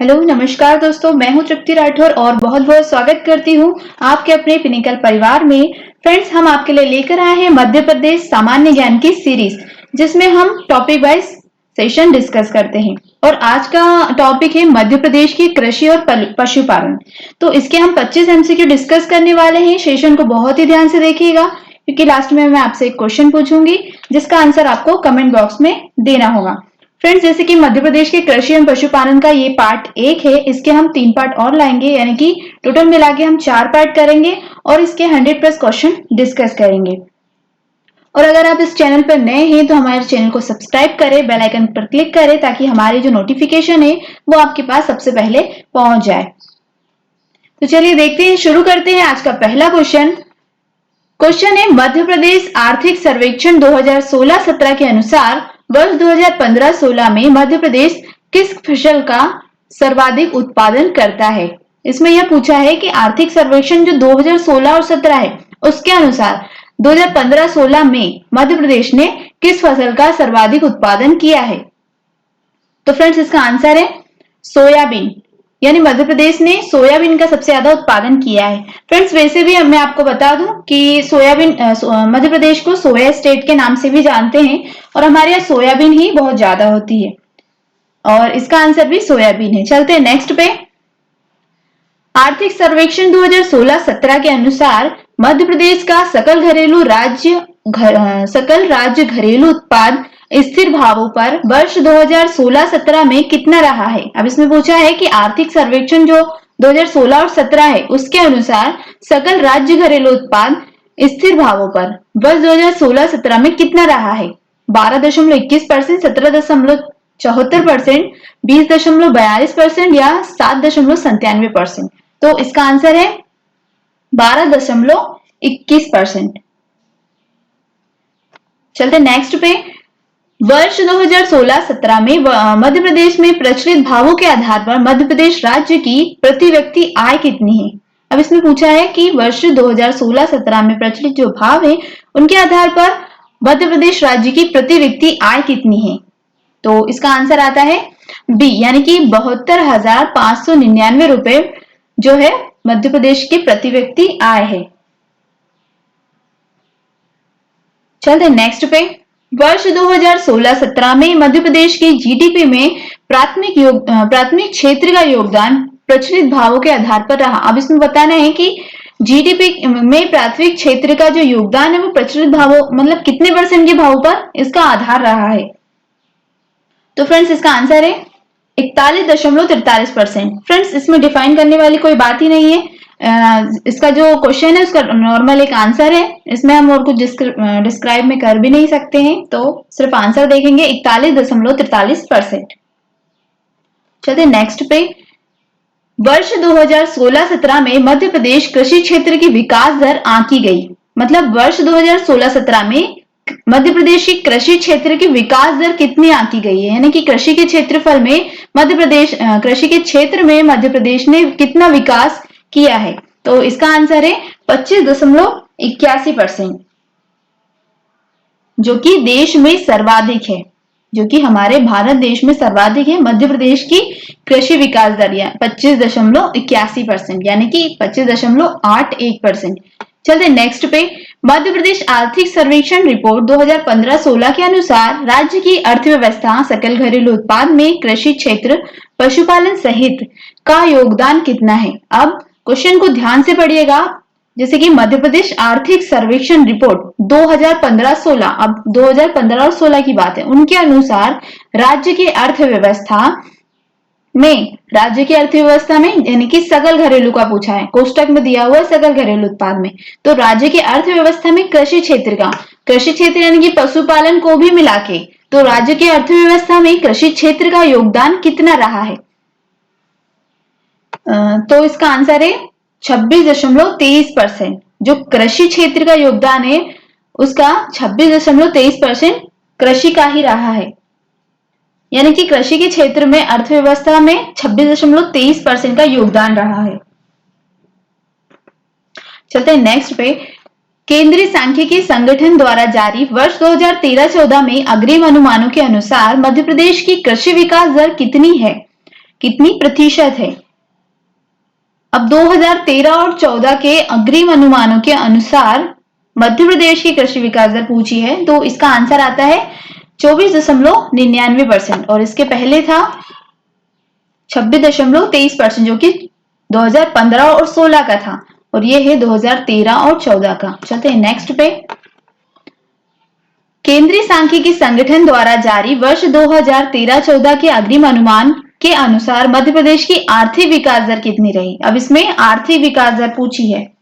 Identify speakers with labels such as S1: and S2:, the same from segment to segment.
S1: Hello नमस्कार दोस्तों, मैं हूं तृप्ति राठौर और बहुत बहुत स्वागत करती हूं आपके अपने पिनिकल परिवार में। फ्रेंड्स, हम आपके लिए लेकर आए हैं मध्य प्रदेश सामान्य ज्ञान की सीरीज, जिसमें हम टॉपिक वाइज सेशन डिस्कस करते हैं। और आज का टॉपिक है मध्य प्रदेश की कृषि और पशुपालन। तो इसके हम 25 एमसीक्यू डिस्कस करने वाले हैं। सेशन को बहुत ही ध्यान से देखिएगा, क्योंकि लास्ट में मैं आपसे एक क्वेश्चन पूछूंगी जिसका आंसर आपको कमेंट बॉक्स में देना होगा। फ्रेंड्स, जैसे कि मध्य प्रदेश के कृषि एवं पशुपालन का ये पार्ट 1 है, इसके हम 3 पार्ट और लाएंगे, यानी कि टोटल मिला के हम 4 पार्ट करेंगे और इसके 100+ क्वेश्चन डिस्कस करेंगे। और अगर आप इस चैनल पर नए हैं तो हमारे चैनल को सब्सक्राइब करें, बेल आइकन पर क्लिक करें, ताकि हमारी जो नोटिफिकेशन है वो आपके पास सबसे पहले पहुंच जाए। तो चलिए देखते हैं, शुरू करते हैं आज का पहला क्वेश्चन। क्वेश्चन है, मध्य प्रदेश आर्थिक सर्वेक्षण 2016-17 के अनुसार वर्ष 2015-16 में मध्य प्रदेश किस फसल का सर्वाधिक उत्पादन करता है। इसमें यह पूछा है कि आर्थिक सर्वेक्षण जो 2016 और 17 है, उसके अनुसार 2015-16 में मध्य प्रदेश ने किस फसल का सर्वाधिक उत्पादन किया है। तो फ्रेंड्स, इसका आंसर है सोयाबीन, यानी मध्य प्रदेश ने सोयाबीन का सबसे ज्यादा उत्पादन किया है। फ्रेंड्स, वैसे भी मैं आपको बता दूं कि सोयाबीन मध्य प्रदेश को सोया स्टेट के नाम से भी जानते हैं और हमारे यहाँ सोयाबीन ही बहुत ज्यादा होती है और इसका आंसर भी सोयाबीन है। चलते हैं नेक्स्ट पे। आर्थिक सर्वेक्षण 2016-17 के अनुसार मध्य प्रदेश का सकल राज्य घरेलू उत्पाद स्थिर भावों पर वर्ष 2016-17 में कितना रहा है। अब इसमें पूछा है कि आर्थिक सर्वेक्षण जो 2016 और 17 है, उसके अनुसार सकल राज्य घरेलू उत्पाद स्थिर भावों पर वर्ष 2016-17 में कितना रहा है। 12.21%, 17.74%, 20.42% या 7.97%। तो इसका आंसर है 12.21%। चलते नेक्स्ट पे। वर्ष 2016-17 में मध्य प्रदेश में प्रचलित भावों के आधार पर मध्य प्रदेश राज्य की प्रति व्यक्ति आय कितनी है। अब इसमें पूछा है कि वर्ष 2016-17 में प्रचलित जो भाव है, उनके आधार पर मध्य प्रदेश राज्य की प्रति व्यक्ति आय कितनी है। तो इसका आंसर आता है बी, यानी कि 72,599 रुपए जो है मध्य प्रदेश की प्रति व्यक्ति आय है। चलते नेक्स्ट पे। वर्ष 2016-17 में मध्य प्रदेश की जीडीपी में प्राथमिक क्षेत्र का योगदान प्रचलित भावों के आधार पर रहा। अब इसमें बताना है कि जीडीपी में प्राथमिक क्षेत्र का जो योगदान है वो प्रचलित भावों मतलब कितने परसेंट के भावों पर इसका आधार रहा है। तो फ्रेंड्स, इसका आंसर है 41.43%। फ्रेंड्स, इसमें डिफाइन करने वाली कोई बात ही नहीं है। इसका जो क्वेश्चन है उसका नॉर्मल एक आंसर है, इसमें हम और कुछ डिस्क्राइब में कर भी नहीं सकते हैं, तो सिर्फ आंसर देखेंगे 41.43%। चलते नेक्स्ट पे। वर्ष 2016-17 में मध्य प्रदेश कृषि क्षेत्र की विकास दर आंकी गई। मतलब वर्ष 2016-17 में मध्य प्रदेश की कृषि क्षेत्र की विकास दर कितनी आंकी गई है, यानी कि कृषि के क्षेत्रफल में कृषि के क्षेत्र में मध्य प्रदेश ने कितना विकास किया है। तो इसका आंसर है 25.81%, जो कि देश में सर्वाधिक है, जो कि हमारे भारत देश में सर्वाधिक है। मध्य प्रदेश की कृषि विकास दर 25.81%, यानी कि 25.81%। चलते नेक्स्ट पे। मध्य प्रदेश आर्थिक सर्वेक्षण रिपोर्ट 2015-16 के अनुसार राज्य की अर्थव्यवस्था सकल घरेलू उत्पाद में कृषि क्षेत्र, पशुपालन सहित का योगदान कितना है। अब क्वेश्चन को ध्यान से पढ़िएगा। जैसे कि मध्य प्रदेश आर्थिक सर्वेक्षण रिपोर्ट 2015-16, अब 2015 और 16 की बात है, उनके अनुसार राज्य की अर्थव्यवस्था में यानी कि सकल घरेलू का पूछा है, कोष्टक में दिया हुआ सकल घरेलू उत्पाद में, तो राज्य की अर्थव्यवस्था में कृषि क्षेत्र यानी कि पशुपालन को भी मिला के, तो राज्य की अर्थव्यवस्था में कृषि क्षेत्र का योगदान कितना रहा है। तो इसका आंसर है 26.23%। जो कृषि क्षेत्र का योगदान है उसका 26.23% कृषि का ही रहा है, यानी कि कृषि के क्षेत्र में अर्थव्यवस्था में 26.23% का योगदान रहा है। चलते हैं नेक्स्ट पे। केंद्रीय सांख्यिकी संगठन द्वारा जारी वर्ष 2013-14 में अग्रिम अनुमानों के अनुसार मध्य प्रदेश की कृषि विकास दर कितनी है। कितनी प्रतिशत है। अब 2013 और 14 के अग्रिम अनुमानों के अनुसार मध्य प्रदेश की कृषि विकास दर पूछी है, तो इसका आंसर आता है 24.99% और इसके पहले था 26.23% जो कि 2015 और 16 का था, और ये है 2013 और 14 का। चलते हैं नेक्स्ट पे। केंद्रीय सांख्यिकी संगठन द्वारा जारी वर्ष 2013-14 के अग्रिम अनुमान के अनुसार मध्य प्रदेश की आर्थिक विकास दर कितनी रही। अब इसमें आर्थिक विकास दर पूछी है,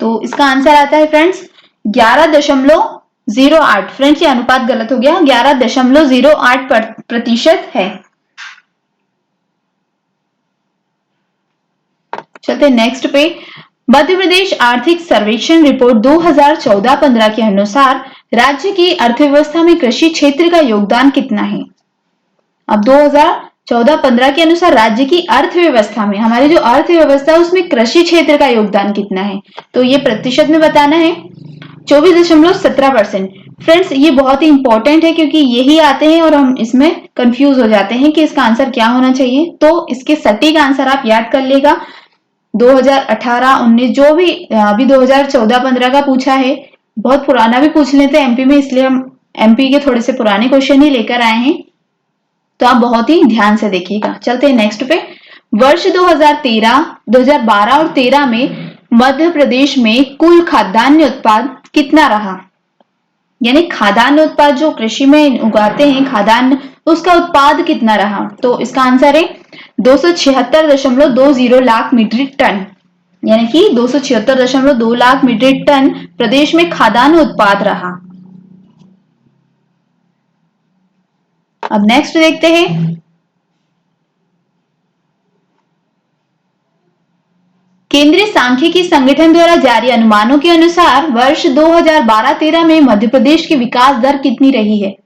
S1: तो इसका आंसर आता है फ्रेंड्स 11.08। फ्रेंड्स ये अनुपात गलत हो गया, 11.08% है। चलते नेक्स्ट पे। मध्य प्रदेश आर्थिक सर्वेक्षण रिपोर्ट 2014-15 के अनुसार राज्य की अर्थव्यवस्था में कृषि क्षेत्र का योगदान कितना है। अब 2014-15 के अनुसार राज्य की अर्थव्यवस्था में, हमारी जो अर्थव्यवस्था है उसमें कृषि क्षेत्र का योगदान कितना है, तो ये प्रतिशत में बताना है 24.17%। फ्रेंड्स ये बहुत ही इंपॉर्टेंट है क्योंकि यही आते हैं और हम इसमें कंफ्यूज हो जाते हैं कि इसका आंसर क्या होना चाहिए। तो इसके सटीक आंसर आप याद कर लेगा। 2018-19 जो भी अभी 2014-15 का पूछा है, बहुत पुराना भी पूछ लेते हैं एमपी में, इसलिए हम एमपी के थोड़े से पुराने क्वेश्चन ही लेकर आए हैं, तो आप बहुत ही ध्यान से देखिएगा। चलते हैं नेक्स्ट पे। वर्ष 2012 और 13 में मध्य प्रदेश में कुल खाद्यान्न उत्पाद कितना रहा, यानी खाद्यान्न उत्पाद जो कृषि में उगाते हैं खाद्यान्न, उसका उत्पाद कितना रहा। तो इसका आंसर है 276.20 लाख मीट्रिक टन, यानी कि 276.2 लाख मीट्रिक टन प्रदेश में खाद्यान्न उत्पाद रहा। अब नेक्स्ट देखते हैं। केंद्रीय सांख्यिकी संगठन द्वारा जारी अनुमानों के अनुसार वर्ष 2012-13 में मध्य प्रदेश की विकास दर कितनी रही है।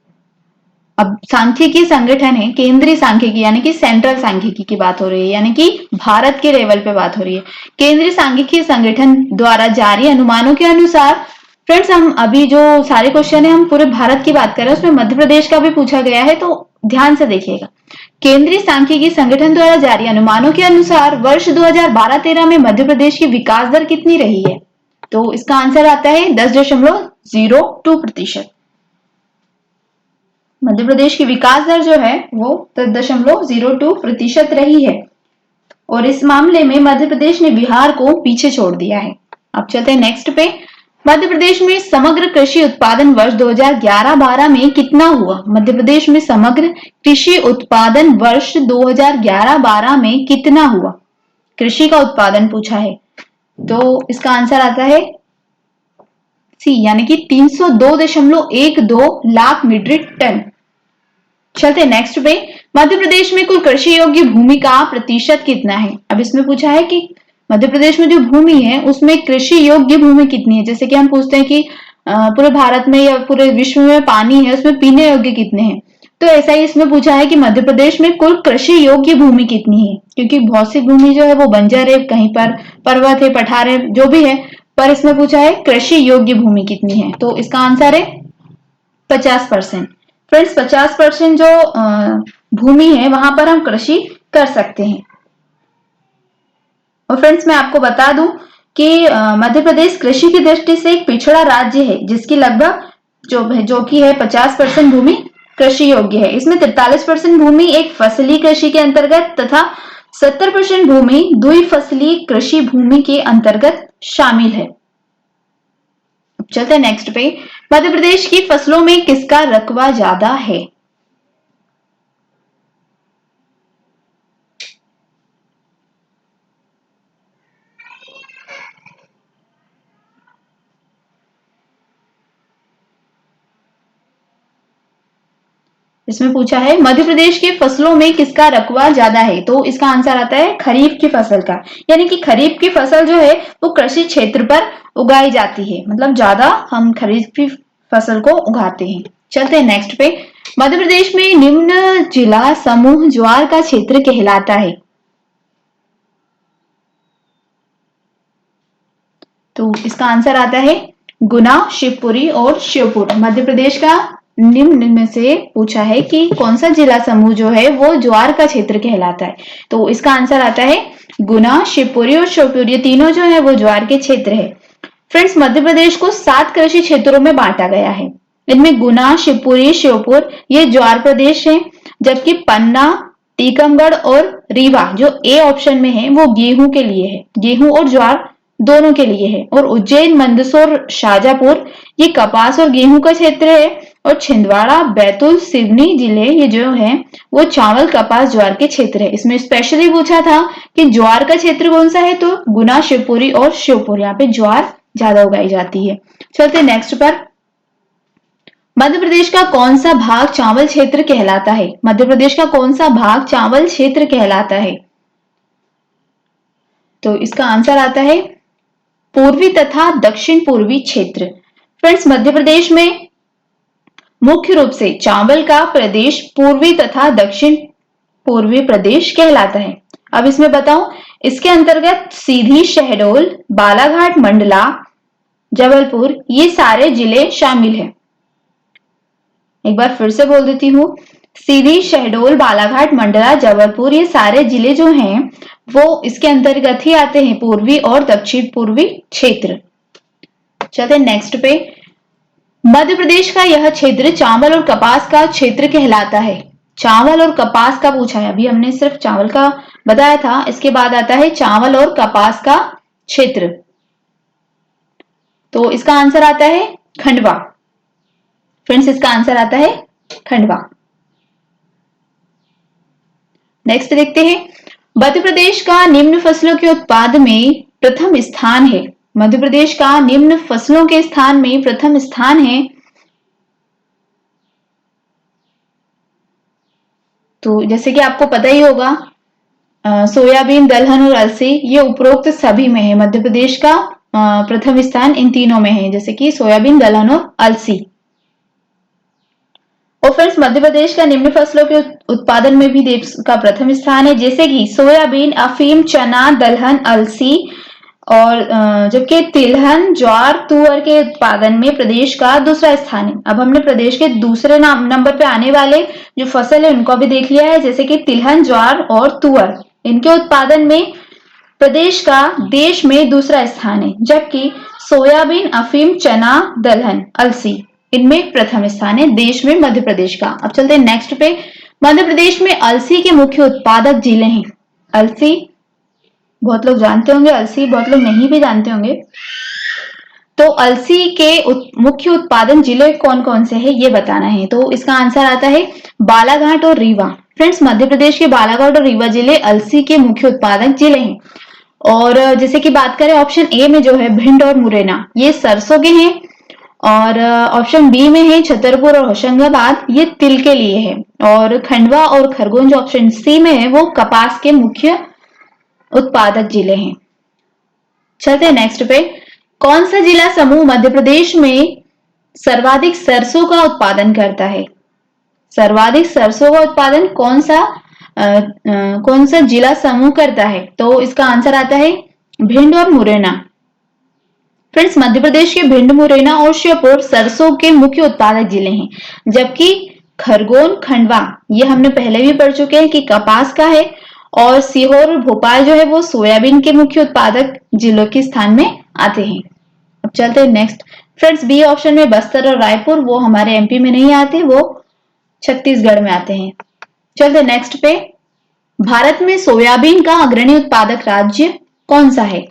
S1: अब सांख्यिकी संगठन है, केंद्रीय सांख्यिकी यानी कि सेंट्रल सांख्यिकी की बात हो रही है, यानी कि भारत के लेवल पे बात हो रही है। केंद्रीय सांख्यिकी संगठन द्वारा जारी अनुमानों के अनुसार, फ्रेंड्स हम अभी जो सारे क्वेश्चन है हम पूरे भारत की बात कर रहे हैं, उसमें मध्य प्रदेश का भी पूछा गया है, तो ध्यान से देखिएगा। केंद्रीय सांख्यिकी संगठन द्वारा जारी अनुमानों के अनुसार वर्ष 2012-13 में मध्य प्रदेश की विकास दर कितनी रही है, तो इसका आंसर आता है 10.02%। मध्य प्रदेश की विकास दर जो है वो 10.02% रही है, और इस मामले में मध्य प्रदेश ने बिहार को पीछे छोड़ दिया है। अब चलते हैं नेक्स्ट पे। मध्य प्रदेश में समग्र कृषि उत्पादन वर्ष 2011-12 में कितना हुआ। मध्य प्रदेश में समग्र कृषि उत्पादन वर्ष 2011-12 में कितना हुआ, कृषि का उत्पादन पूछा है, तो इसका आंसर आता है सी, यानी कि 302.12 लाख मीट्रिक टन। चलते नेक्स्ट पे। मध्य प्रदेश में कुल कृषि योग्य भूमि का प्रतिशत कितना है। अब इसमें पूछा है कि मध्य प्रदेश में जो भूमि है उसमें कृषि योग्य भूमि कितनी है। जैसे कि हम पूछते हैं कि पूरे भारत में या पूरे विश्व में पानी है, उसमें पीने योग्य कितने हैं, तो ऐसा ही इसमें पूछा है कि मध्य प्रदेश में कुल कृषि योग्य भूमि कितनी है, क्योंकि बहुत सी भूमि जो है वो बंजर है, कहीं पर पर्वत है, पठार है, जो भी है, पर इसमें पूछा है कृषि योग्य भूमि कितनी है, तो इसका आंसर है 50%। फ्रेंड्स 50% जो भूमि है वहां पर हम कृषि कर सकते हैं। और फ्रेंड्स मैं आपको बता दूं कि मध्य प्रदेश कृषि की दृष्टि से एक पिछड़ा राज्य है, जिसकी लगभग जो कि है 50% भूमि कृषि योग्य है। इसमें 43% भूमि एक फसली कृषि के अंतर्गत तथा 70% भूमि द्विफसली कृषि भूमि के अंतर्गत शामिल है। चलते हैं नेक्स्ट पे। मध्य प्रदेश की फसलों में किसका रकबा ज्यादा है। इसमें पूछा है मध्य प्रदेश के फसलों में किसका रकबा ज्यादा है, तो इसका आंसर आता है खरीफ की फसल का, यानी कि खरीफ की फसल जो है वो कृषि क्षेत्र पर उगाई जाती है, मतलब ज्यादा हम खरीफ की फसल को उगाते हैं। चलते हैं नेक्स्ट पे। मध्य प्रदेश में निम्न जिला समूह ज्वार का क्षेत्र कहलाता है, तो इसका आंसर आता है गुना, शिवपुरी और श्योपुर। मध्य प्रदेश का निम्न में से पूछा है कि कौन सा जिला समूह जो है वो ज्वार का क्षेत्र कहलाता है। तो इसका आंसर आता है गुना, शिवपुरी और श्योपुर, ये तीनों जो है वो ज्वार के क्षेत्र है। फ्रेंड्स, मध्य प्रदेश को 7 कृषि क्षेत्रों में बांटा गया है। इनमें गुना, शिवपुरी, श्योपुर ये ज्वार प्रदेश है, जबकि पन्ना, टीकमगढ़ और रीवा जो ए ऑप्शन में है वो गेहूं के लिए है, गेहूं और ज्वार दोनों के लिए है। और उज्जैन, मंदसौर, शाजापुर ये कपास और गेहूं का क्षेत्र है। और छिंदवाड़ा, बैतूल, सिवनी जिले ये जो है वो चावल, कपास, ज्वार के क्षेत्र है। इसमें स्पेशली पूछा था कि ज्वार का क्षेत्र कौन सा है, तो गुना, शिवपुरी और श्योपुर, यहाँ पे ज्वार ज्यादा उगाई जाती है। चलते नेक्स्ट पर, मध्य प्रदेश का कौन सा भाग चावल क्षेत्र कहलाता है? मध्य प्रदेश का कौन सा भाग चावल क्षेत्र कहलाता है? तो इसका आंसर आता है पूर्वी तथा दक्षिण पूर्वी क्षेत्र। फ्रेंड्स, मध्य प्रदेश में मुख्य रूप से चावल का प्रदेश पूर्वी तथा दक्षिण पूर्वी प्रदेश कहलाता है। अब इसमें बताऊं, इसके अंतर्गत सीधी, शहडोल, बालाघाट, मंडला, जबलपुर ये सारे जिले शामिल हैं। एक बार फिर से बोल देती हूँ, सीधी, शहडोल, बालाघाट, मंडला, जबलपुर ये सारे जिले जो हैं वो इसके अंतर्गत ही आते हैं, पूर्वी और दक्षिण पूर्वी क्षेत्र। चलते नेक्स्ट पे, मध्य प्रदेश का यह क्षेत्र चावल और कपास का क्षेत्र कहलाता है। चावल और कपास का पूछा है, अभी हमने सिर्फ चावल का बताया था, इसके बाद आता है चावल और कपास का क्षेत्र। तो इसका आंसर आता है खंडवा। फ्रेंड्स, इसका आंसर आता है खंडवा। नेक्स्ट देखते हैं, मध्य प्रदेश का निम्न फसलों के उत्पाद में प्रथम स्थान है। मध्य प्रदेश का निम्न फसलों के स्थान में प्रथम स्थान है। तो जैसे कि आपको पता ही होगा, सोयाबीन, दलहन और अलसी ये उपरोक्त सभी में है। मध्य प्रदेश का प्रथम स्थान इन तीनों में है, जैसे कि सोयाबीन, दलहन और अलसी। और फ्रेंड्स, मध्य प्रदेश का निम्न फसलों के उत्पादन में भी देश का प्रथम स्थान है, जैसे कि सोयाबीन, अफीम, चना, दलहन, अलसी। और जबकि तिलहन, ज्वार, तुअर के उत्पादन में प्रदेश का दूसरा स्थान है। अब हमने प्रदेश के दूसरे नंबर पे आने वाले जो फसल है उनको भी देख लिया है, जैसे कि तिलहन, ज्वार और तुअर, इनके उत्पादन में प्रदेश का देश में दूसरा स्थान है। जबकि सोयाबीन, अफीम, चना, दलहन, अलसी इनमें प्रथम स्थान है देश में मध्य प्रदेश का। अब चलते हैं नेक्स्ट पे, मध्य प्रदेश में अलसी के मुख्य उत्पादक जिले हैं। अलसी बहुत लोग जानते होंगे, अलसी बहुत लोग नहीं भी जानते होंगे। तो अलसी के मुख्य उत्पादन जिले कौन कौन से हैं ये बताना है। तो इसका आंसर आता है बालाघाट और रीवा। फ्रेंड्स, मध्य प्रदेश के बालाघाट और रीवा जिले अलसी के मुख्य उत्पादक जिले हैं। और जैसे कि बात करें ऑप्शन ए में जो है भिंड और मुरैना ये सरसों के हैं। और ऑप्शन बी में है छतरपुर और होशंगाबाद, ये तिल के लिए है। और खंडवा और खरगोन जो ऑप्शन सी में है वो कपास के मुख्य उत्पादक जिले हैं। चलते हैं नेक्स्ट पे, कौन सा जिला समूह मध्य प्रदेश में सर्वाधिक सरसों का उत्पादन करता है? सर्वाधिक सरसों का उत्पादन कौन सा जिला समूह करता है? तो इसका आंसर आता है भिंड और मुरैना। फ्रेंड्स, मध्य प्रदेश के भिंड, मुरैना और श्योपुर सरसों के मुख्य उत्पादक जिले हैं। जबकि खरगोन, खंडवा ये हमने पहले भी पढ़ चुके हैं कि कपास का है। और सीहोर और भोपाल जो है वो सोयाबीन के मुख्य उत्पादक जिलों के स्थान में आते हैं। अब चलते हैं नेक्स्ट। फ्रेंड्स, बी ऑप्शन में बस्तर और रायपुर वो हमारे एमपी में नहीं आते, वो छत्तीसगढ़ में आते हैं। चलते नेक्स्ट पे, भारत में सोयाबीन का अग्रणी उत्पादक राज्य कौन सा है?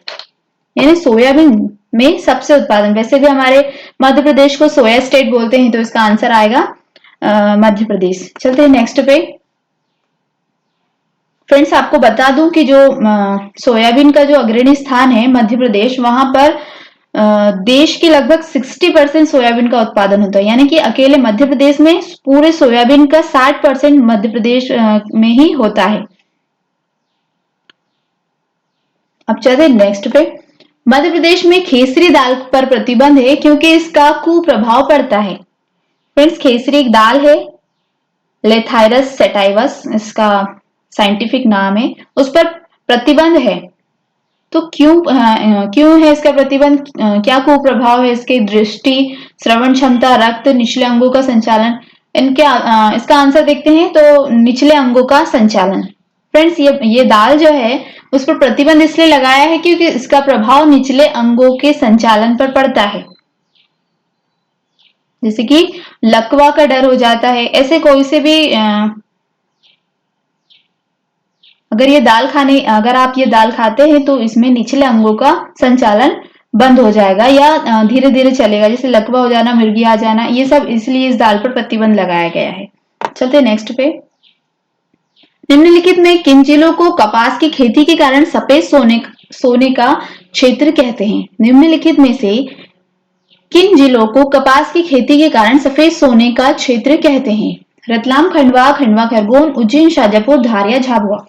S1: यानी सोयाबीन में सबसे उत्पादन, वैसे भी हमारे मध्य प्रदेश को सोया स्टेट बोलते हैं, तो इसका आंसर आएगा मध्य प्रदेश। चलते हैं नेक्स्ट पे। फ्रेंड्स, आपको बता दूं कि जो सोयाबीन का जो अग्रणी स्थान है मध्य प्रदेश, वहां पर देश की लगभग 60% सोयाबीन का उत्पादन होता है। यानी कि अकेले मध्य प्रदेश में पूरे सोयाबीन का 60% मध्य प्रदेश में ही होता है। अब चलते नेक्स्ट पे, मध्य प्रदेश में खेसरी दाल पर प्रतिबंध है क्योंकि इसका कुप्रभाव पड़ता है। फ्रेंड्स, खेसरी एक दाल है, लेथाइरस सेटाइवस इसका साइंटिफिक नाम है, उस पर प्रतिबंध है। तो क्यों है इसका प्रतिबंध? क्या कुप्रभाव है इसके? दृष्टि, श्रवण क्षमता, रक्त, निचले अंगों का संचालन। इसका आंसर देखते हैं तो निचले अंगों का संचालन। फ्रेंड्स, ये दाल जो है उस पर प्रतिबंध इसलिए लगाया है क्योंकि इसका प्रभाव निचले अंगों के संचालन पर पड़ता है। जैसे कि लकवा का डर हो जाता है, ऐसे कोई से भी अगर आप ये दाल खाते हैं तो इसमें निचले अंगों का संचालन बंद हो जाएगा या धीरे धीरे चलेगा, जैसे लकवा हो जाना, मिर्गी आ जाना, ये सब इसलिए इस दाल पर प्रतिबंध लगाया गया है। चलते नेक्स्ट पे। निम्नलिखित में किन जिलों को कपास की खेती के कारण सफेद सोने का क्षेत्र कहते हैं? निम्नलिखित में से किन जिलों को कपास की खेती के कारण सफेद सोने का क्षेत्र कहते हैं? रतलाम, खंडवा, खंडवा खरगोन, उज्जैन, शाजापुर, धारिया, झाबुआ।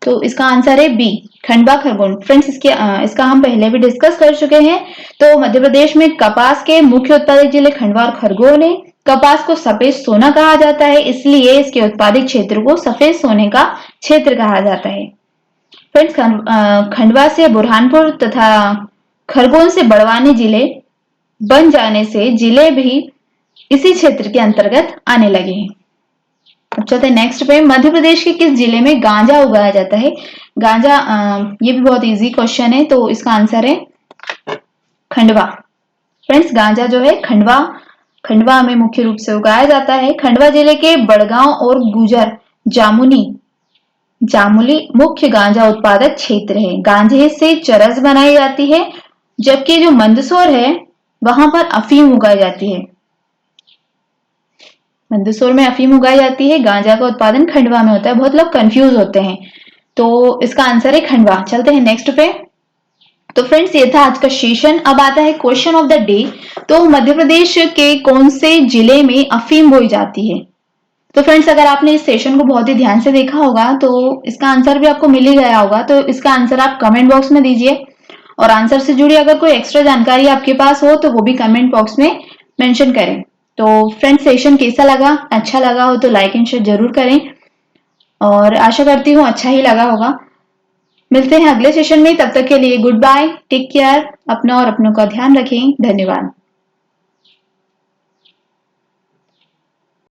S1: तो इसका आंसर है बी, खंडवा खरगोन। फ्रेंड्स, इसका हम पहले भी डिस्कस कर चुके हैं। तो मध्य प्रदेश में कपास के मुख्य उत्पादक जिले खंडवा और खरगोन है। कपास को सफेद सोना कहा जाता है, इसलिए इसके उत्पादित क्षेत्र को सफेद सोने का क्षेत्र कहा जाता है। फ्रेंड्स, खंडवा से बुरहानपुर तथा खरगोन से बड़वानी जिले बन जाने से जिले भी इसी क्षेत्र के अंतर्गत आने लगे हैं। अब चलते हैं नेक्स्ट पे। मध्य प्रदेश के किस जिले में गांजा उगाया जाता है? गांजा, ये भी बहुत इजी क्वेश्चन है, तो इसका आंसर है खंडवा। फ्रेंड्स, गांजा जो है खंडवा में मुख्य रूप से उगाया जाता है। खंडवा जिले के बड़गांव और गुजर जामुली मुख्य गांजा उत्पादक क्षेत्र है। गांजे से चरस बनाई जाती है, जबकि जो मंदसौर है वहां पर अफीम उगाई जाती है। मंदसौर में अफीम उगाई जाती है, गांजा का उत्पादन खंडवा में होता है। बहुत लोग कंफ्यूज होते हैं, तो इसका आंसर है खंडवा। चलते हैं नेक्स्ट पे। तो फ्रेंड्स, ये था आज का सेशन। अब आता है क्वेश्चन ऑफ द डे। तो मध्य प्रदेश के कौन से जिले में अफीम बोई जाती है? तो फ्रेंड्स, अगर आपने इस सेशन को बहुत ही ध्यान से देखा होगा तो इसका आंसर भी आपको मिल ही गया होगा। तो इसका आंसर आप कमेंट बॉक्स में दीजिए, और आंसर से जुड़ी अगर कोई एक्स्ट्रा जानकारी आपके पास हो तो वो भी कमेंट बॉक्स में मेंशन करें। तो फ्रेंड्स, सेशन कैसा लगा? अच्छा लगा हो तो लाइक एंड शेयर जरूर करें, और आशा करती हूँ अच्छा ही लगा होगा। मिलते हैं अगले सेशन में, तब तक के लिए गुड बाय, टेक केयर, अपना और अपनों का ध्यान रखें। धन्यवाद।